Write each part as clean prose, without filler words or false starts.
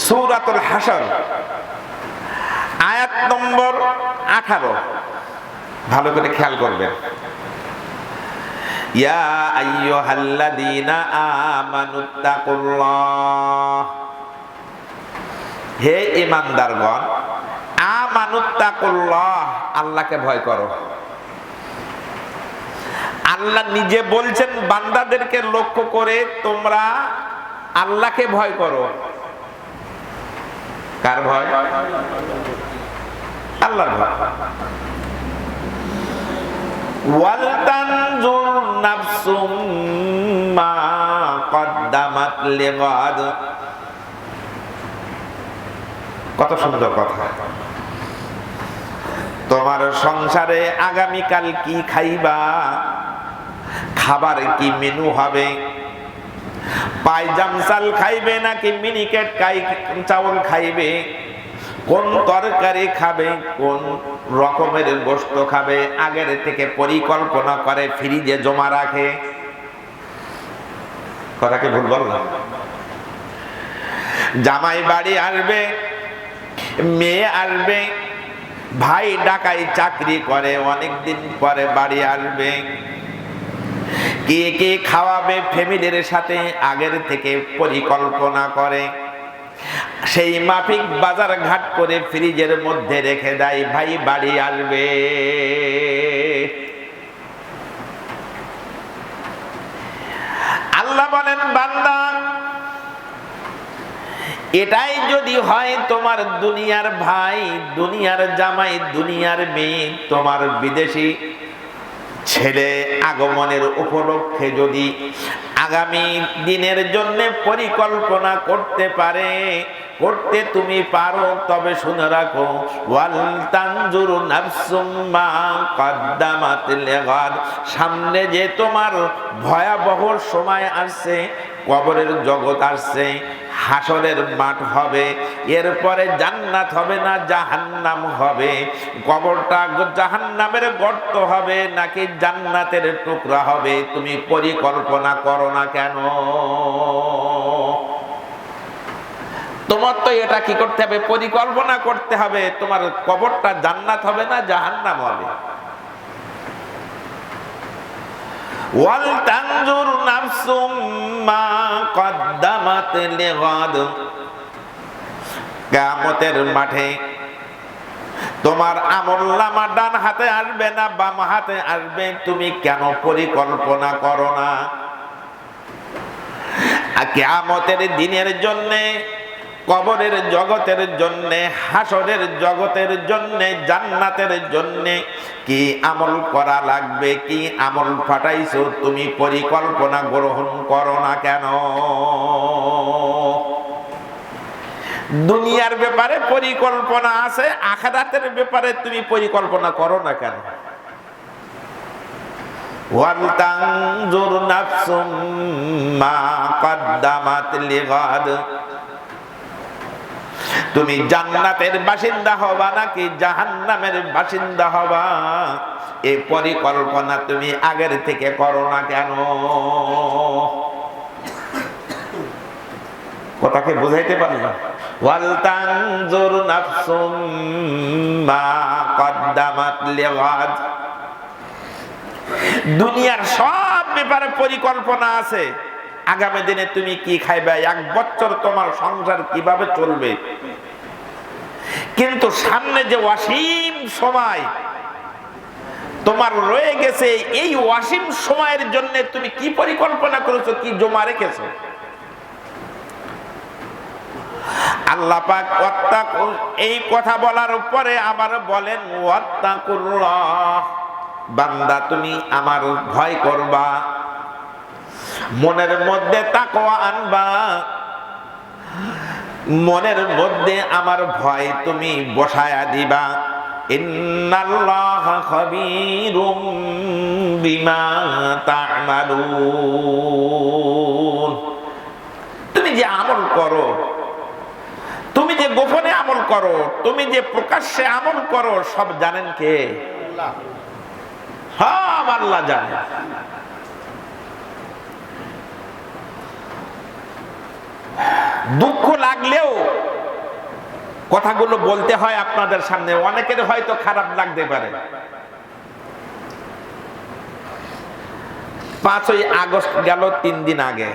সূরাতুল হাসর আয়াত নম্বর 18, ভালো করে খেয়াল করবেন। ইয়া আইয়ুহাল্লাযীনা আমানুত্তাকুল্লাহ, হে ঈমানদারগণ, আমানুত্তাকুল্লাহ, আল্লাহকে ভয় করো। আল্লাহ নিজে বলছেন বান্দাদেরকে লক্ষ্য করে তোমরা আল্লাহকে ভয় করো। কার ভয়? আল্লাহর ভয়। ওয়াল তানজুর নাফসুম মা কদ্দামাত লিগাদ, কত সুন্দর কথা। তোমার সংসারে আগামীকাল কি খাইবা, খাবার কি মেনু হবে, পায়জাম চাল খাইবে নাকি মিনিকেট চাউল খাইবে, কোন তরকারি খাবে, কোন রকমের গোশত খাবে, আগের থেকে পরিকল্পনা করে ফ্রিজে জমা রাখে। কথা কি ভুল বললাম? জামাই বাড়ি আসবে, মেয়ে আসবে, ভাই ঢাকায় চাকরি করে অনেকদিন পরে বাড়ি আসবে, কে কে খাওয়াবে ফ্যামিলির সাথে আগের থেকে পরিকল্পনা করে, সেই মাফিক বাজার ঘাট করে ফ্রিজের মধ্যে রেখে দেয়, ভাই বাড়ি আসবে। আল্লাহ বলেন বান্দা, এটাই যদি হয় তোমার দুনিয়ার ভাই, দুনিয়ার জামাই, দুনিয়ার মেয়ে, তোমার বিদেশি ছেলে আগমনের উপলক্ষে যদি আগামী দিনের জন্য পরিকল্পনা করতে পারে, করতে তুমি পারো, তবে শুনে রাখো, ওয়াল তানজুর নাফসুম মা কদ্দামাত লিগাদ, সামনে যে তোমার ভয়াবহ সময় আসছে, কবরের জগৎ আসছে, হাসরের মাঠ হবে, এরপরে জান্নাত হবে না জাহান্নাম হবে, কবরটা জাহান্নামের গর্ত হবে নাকি জান্নাতের টুকরা হবে, তুমি পরিকল্পনা করো না কেন? তোমার তো এটা কি করতে হবে? পরিকল্পনা করতে হবে, তোমার কবরটা জান্নাত হবে না জাহান্নাম হবে। ওয়াল তানজুর নাফসুম মা কদ্দামাত লিগাদ, কিয়ামতের মাঠে তোমার আমলনামা ডান হাতে আসবে না বাম হাতে আসবে, তুমি কেন পরিকল্পনা করো না? কিয়ামতের দিনের জন্যে, কবরের জগতের জন্যে, হাসরের জগতের জন্যে, জান্নাতের জন্যে কি আমল করা লাগবে, কি আমল পাঠাইছো, তুমি পরিকল্পনা গ্রহণ করো না কেন? দুনিয়ার ব্যাপারে পরিকল্পনা আছে, আখিরাতের ব্যাপারে তুমি পরিকল্পনা করো না কেন? ওয়াল তানজুর নাফসুম মা কদ্দামাত লিগাদ, তুমি জান্নাতের বাসিন্দা হবা নাকি জাহান্নামের বাসিন্দা হবা, এই পরিকল্পনা তুমি আগের থেকে করো না কেন? কথাকে বুঝাইতে পারলাম? ওয়াল তানজুর নাফসুম মা কদ্দামাত লিগাদ, দুনিয়ার সব ব্যাপারে পরিকল্পনা আছে, আগামী দিনে তুমি কি খাইবে, এক বছর তোমার সংসার কিভাবে চলবে, কিন্তু সামনে যে অসীম সময় তোমার রয়ে গেছে, এই অসীম সময়ের জন্য তুমি কি পরিকল্পনা করেছো, কি জমা রেখেছো? আল্লাহ পাক এই কথা বলার পরে আবার বলেন ওয়াত্তাকুল্লাহ, বান্দা তুমি আমার ভয় করবা, মনের মধ্যে তাকওয়া আনবা, মনের মধ্যে আমার ভয় তুমি বসায়া দিবা। ইন্নাল্লাহা খাবীরুম বিমা তা'মালুন, তুমি যে আমল করো, তুমি যে গোপনে আমল করো, তুমি যে প্রকাশ্যে আমল করো, সব জানেন কে? আল্লাহ। হ্যাঁ, আল্লাহ জানে। দুঃখ লাগলেও কথাগুলো বলতে হয় আপনাদের সামনে, অনেকের হয়তো খারাপ লাগতে পারে। 5ই আগস্ট গেল 3 দিন আগে।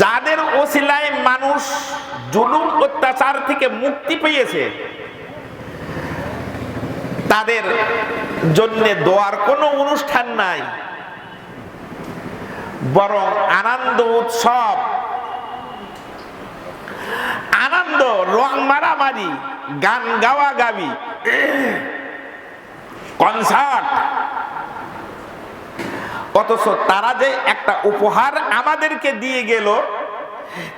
যাদের ওসিলায় মানুষ জুলুম অত্যাচার থেকে মুক্তি পেয়েছে, তাদের জন্য দোয়ার কোনো অনুষ্ঠান নাই, বরং আনন্দ উৎসব, আনন্দ, রং মারামারি, গান গাওয়া গাবি, কনসার্ট। অথচ তারা যে একটা উপহার আমাদেরকে দিয়ে গেল,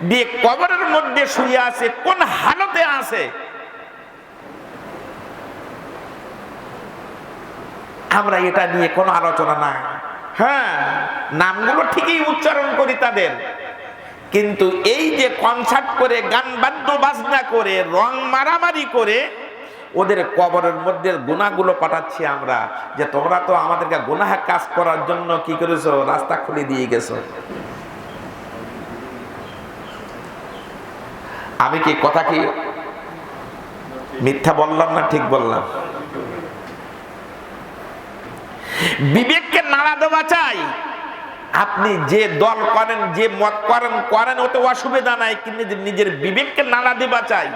দিয়ে কবরের মধ্যে শুয়ে আছে, কোন হালতে আছে আমরা এটা নিয়ে কোনো আলোচনা না। হ্যাঁ, নামগুলো ঠিকই উচ্চারণ করি তাদের, কিন্তু এই যে কনসার্ট করে, গান বাদ্য বাজনা করে, রং মারামারি করে ওদের কবরের মধ্যে গুনাহগুলো পাঠাচ্ছি আমরা, যে তোমরা তো আমাদেরকে গুনাহ কাজ করার জন্য কি করেছো, রাস্তা খুলে দিয়ে গেছো। আমি কি কথা কি মিথ্যা বললাম না ঠিক বললাম? বিবেককে নাড়া দেওয়া চাই। আপনি যে দল করেন, যে মত করেন, ওতে অসুবিধা নাই, কিন্তু নিজের বিবেককে নাড়া দেওয়া চাই।